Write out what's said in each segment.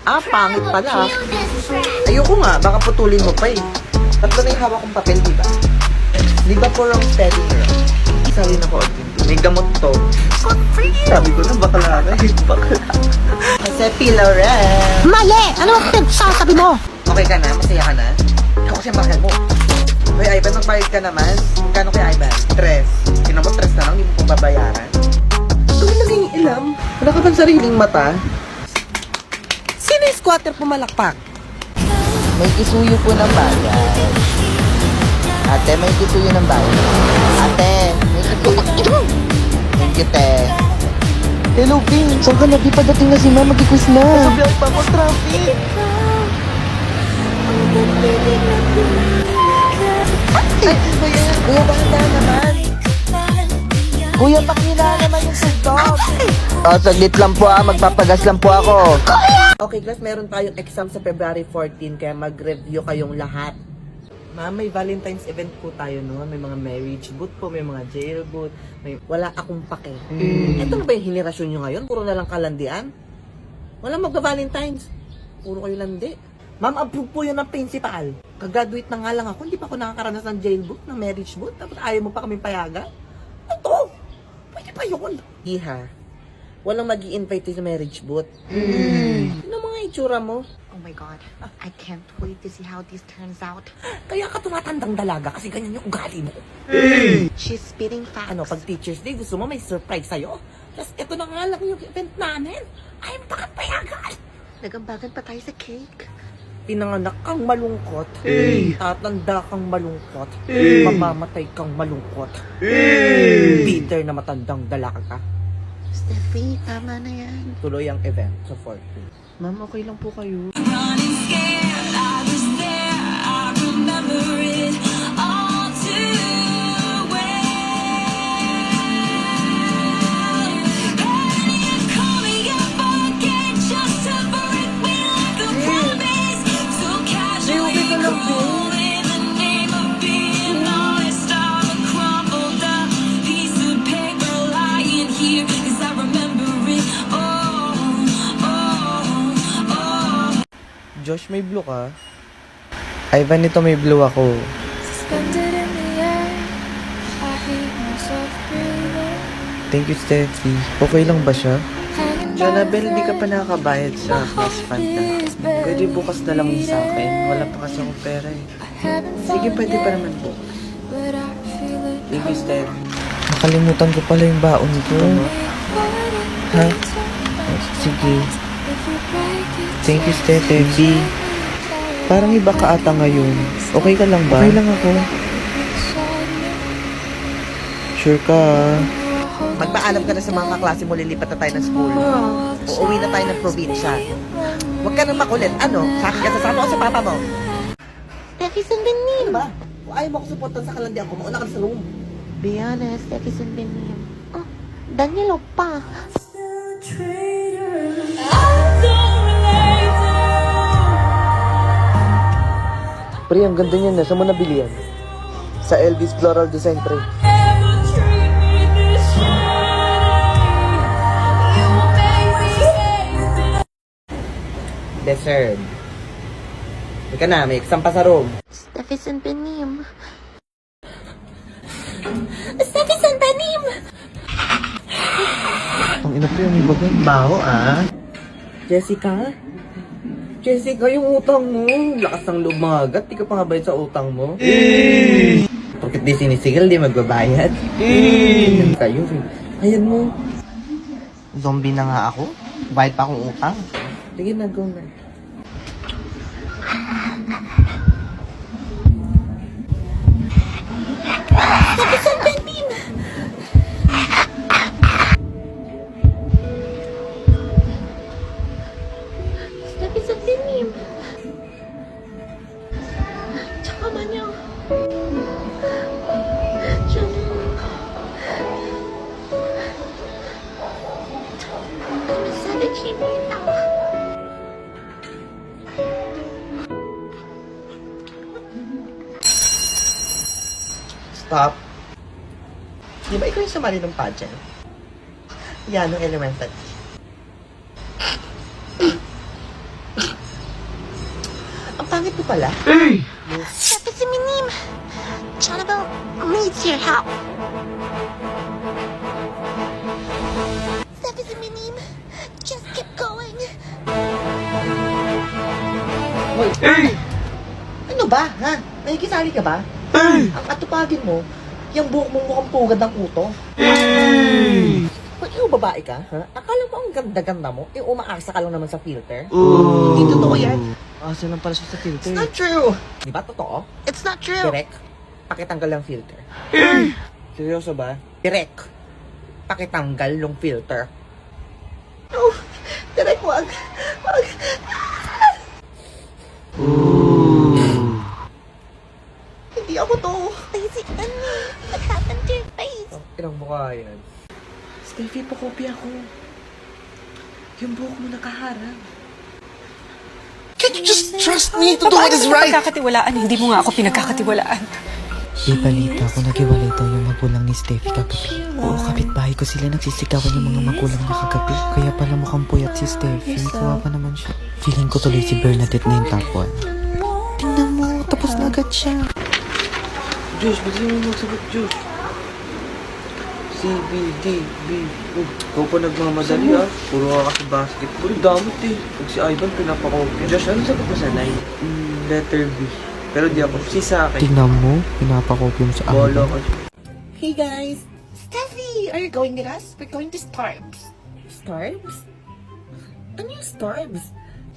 Ah, pangit pala. Ayoko nga, baka putulin mo pa eh. Tatlo na yung hawak kong papel, di ba? Di ba po wrong spelling girl? Sabi na ko, may gamot to. Sabi ko na, bakla na eh. Bakla. Kasi Pilorel. Mali! Ano ang pinagsasabi mo? Okay ka na? Masaya ka na? Ako siyang bakal mo. Hoy, Ivan, magbayad ka naman. Magkano kay Ivan? 3. Tinan mo, 3 na lang, hindi mo pong babayaran. Ito yung naging ilam. Wala ka bang sariling mata? Sino yung squatter pumalakpak? May kisuyo po ng bayan. Ate, may kisuyo ng bayan. Ate, may kisuyo. Thank you, te. Hello, Ping. Saan ka na? Di pa dating na si Ma. Mag-quiz na. Sabihan pa mo, traffic. Ay, kuya, dahan-dahan naman. Kuya, pakila naman yung suntok. Saglit lang po magpapagas lang po ako. Okay, class, meron tayong exam sa February 14, kaya mag-review kayong lahat. Ma'am, may Valentine's event po tayo noon. May mga marriage boot po, may mga jail boot, may wala akong pake. Ito na ba yung henerasyon nyo ngayon? Puro na lang kalandian? Walang magba-Valentine's. Puro kayo landi. Ma'am, approve po yun ng principal. Kag-graduate na nga lang ako, hindi pa ako nakakaranas ng jail boot, ng marriage boot. Tapos ayaw mo pa kaming payagan? Ito! Pwede pa yun. Iha, walang mag-i-invite sa marriage boot. Ano mga itsura mo? Oh my God, I can't wait to see how this turns out. Kaya ka tumatandang dalaga kasi ganyan yung ugali mo. She's spitting facts. Ano, pag Teacher's Day, gusto mo may surprise sa'yo? Tapos ito na nga lang yung event namin. Ayaw mo pa kang payagan. Nagambagan pa tayo sa cake. Pinanganak kang malungkot. Tatanda kang malungkot. Mamamatay kang malungkot. Bitter na matandang dalaga ka. Steffi, tama na yan. Tuloy ang event sa 14. Ma'am, okay lang po kayo. Running scared, I was there, I remember it all too well. And you call me up again just to break me like a promise. So casually cool in the name of being honest. I'm a crumbled up piece of paper lying here, 'cause I remember it all. Josh, may blue ka? Ivan, ito may blue ako. Suspended in the air, I hear myself breathing. Thank you, Steffi. Okay lang ba siya? Hanging by Jonabel, a di ka pa thread. nakakabayad sa class fund na. Pwede bukas na lang yun sa akin. Wala pa kasi akong pera eh. I haven't Sige, found pwede pa it, naman bukas. but I feel it Thank you, Steph. Nakalimutan ko pala yung baon ko. Ha? Sige. Thank you, Steffi. Parang iba ka ata ngayon. Okay ka lang ba? Okay lang ako. Sure ka? Magpaalam ka na sa mga kaklase mo, lilipat na tayo ng school. Uuwi na tayo ng probinsya. Huwag ka nang makulit. Ano? Sa akin ka sasama o sa papa mo? Steffi, sundanin. Ano ba? Kung ayaw mo ako supportan sa kalandian ko, mauna ka na sa room. Be honest, Steffi, sundanin. Oh, Daniel pa. Pre, ang ganda niyan. Saan mo nabili yan? Sa Elvis Floral Design, pre. Deserve. Ika na, may exam pa sa room. Steffi, sundanin. Ang ina, pre, ang iba gan. Baho ah. Jessica? Jessica, yung utang mo. Lakas ng loob mga agat. Di ka pa nga bayad sa utang mo. Porket di sinisigil, di magbabayad. Kayo, ayan mo. Zombie na nga ako. Bayad pa akong utang. Sige na, go na. Steffi, sundanin. Tsaka man yung... Sabi, Chinita. Stop. Di ba ikaw yung sumali ng pageant? Yan, nung elementary. pala. Steffi Siminim! Jonabel needs your help. Steffi Siminim! Just keep going. Hoy! Ano ba, ha? Nakikisali ka ba? Ang atupagin mo, yung buhok mong mukhang pugad ng uto. Hoy, ikaw babae ka, ha? Akala mo ang ganda-ganda mo, umaasa ka lang naman sa filter. Hindi totoo yan. Asa lang pala siya sa filter. It's not true. Di ba totoo? It's not true. Direk, pakitanggal ang filter. Seryoso ba? Direk, pakitanggal yung filter. No, Direk, wag. Wag. Hindi ako to. Lazy Annie, what happened to your face? Ilang mukha yan? Steffi, pakopya ako. Yung buhok mo nakaharang. Can't you just trust me to do what is right? Pinagkakatiwalaan, hindi mo nga ako pinagkakatiwalaan. May balita ko naghiwalay daw yung magulang ni Steffi kagabi. Oo, kapitbahay ko sila nagsisigawan yung mga magulang niya kagabi. Kaya pala mukhang puyat si Steffi. Kawawa naman siya. Feeling ko tuloy si Bernadette na yung top 1. Tingnan mo, tapos na agad siya. Diyos, ba't di mo magsagot, Diyos? C, B, D, B. Ikaw pa nagmamadali ah. Puro ka kasi basketball. Damot eh. Pag si Ivan pinapakopya. Josh, ano sagot mo sa 9? Letter B. Pero di ako. Si sa akin. Tingnan mo, pinapakopya mo sa Bolo amin. ka. Hey guys, Steffi, are you going with us? We're going to Starbs. Starbs? Ano yung Starbs?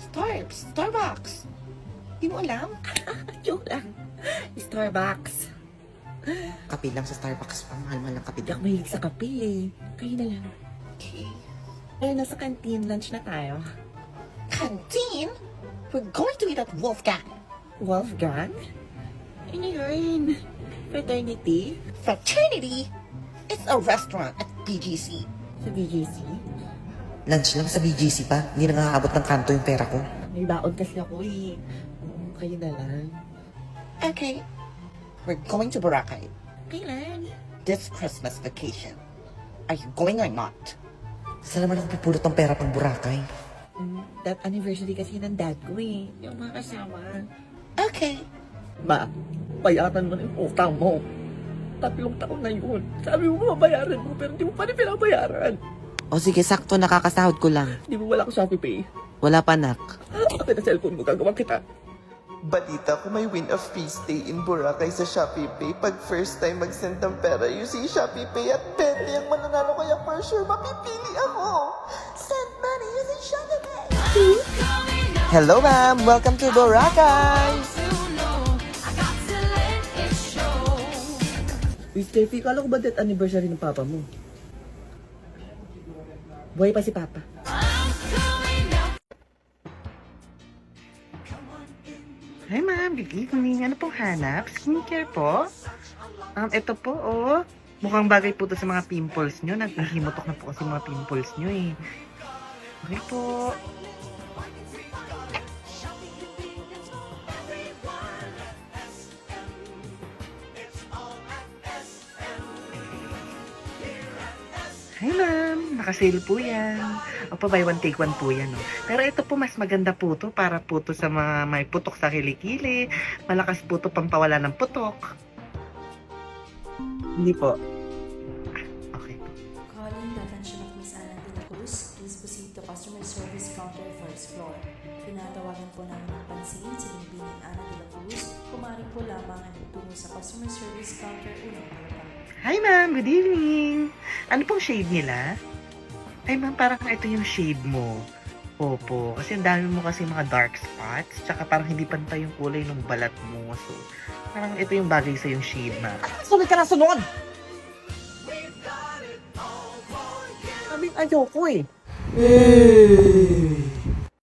Starbs, Starbucks. Di mo alam? Joke lang. Starbucks. Kape lang sa Starbucks. Ang mahal-mahal ng kape. Di ako mahilig sa kape eh. Kayo na lang. Okay. Ayun, nasa canteen. Lunch na tayo. Canteen? We're going to eat at Wolfgang. Wolfgang? Ano yun? Fraternity? Fraternity? It's a restaurant at BGC. Sa BGC? Lunch lang sa BGC pa. Hindi na nakakabot ng kanto yung pera ko. May baon kasi ako eh. Kayo na lang. Okay. We're going to Boracay. Kailan? This Christmas vacation. Are you going or not? Saan naman ako pupulot ng pera pang Boracay? That anniversary kasi ng dad ko eh. Yung mga kasama. Okay. Ma, bayaran mo na yung utang mo. 3 taon na yun. Sabi mo mabayaran mo pero di mo pa rin pinabayaran. O sige, sakto, nakakasahod ko lang. Di mo wala ko Shopee Pay. Wala pa, nak. Akin na cellphone mo, gagawa kita. Balita ko may win a free stay in Boracay sa Shopee Pay. Pag first time mag-send ng pera, using Shopee Pay at 20 ang mananalo kaya for sure mapipili ako. Send money using Shopee Pay. Hello, ma'am. Welcome to Boracay. Uy, Steffi, kala ko ba death anniversary ng papa mo? Buhay pa si papa. Hi ma'am, good evening. Ano pong hanap? Skincare po? Ito po oh. Mukhang bagay po to sa mga pimples nyo. Naghihimutok na po kasi mga pimples nyo eh. Okay po. Hi ma'am, nakasale po yan. O pa buy one take one po yan. No? Pero ito po mas maganda po to para po to sa mga may putok sa kilikili. Malakas po to pampawala ng putok. Hindi po. Okay po. Calling the attention of Miss Ana de la Cruz, please proceed to customer service counter first floor. Tinatawagan po namin ng pansin si Bining Ana de la Cruz. Kumari po lamang ang tungo sa customer service counter unang halaga. Hi ma'am, good evening. Ano pong shade nila? Ay ma'am, parang ito yung shade mo. Opo, kasi ang dami mo kasi mga dark spots. Tsaka parang hindi pantay yung kulay ng balat mo. So, parang ito yung bagay sa yung shade ma'am. Sunod ka na sunod! Sabi, ayoko eh.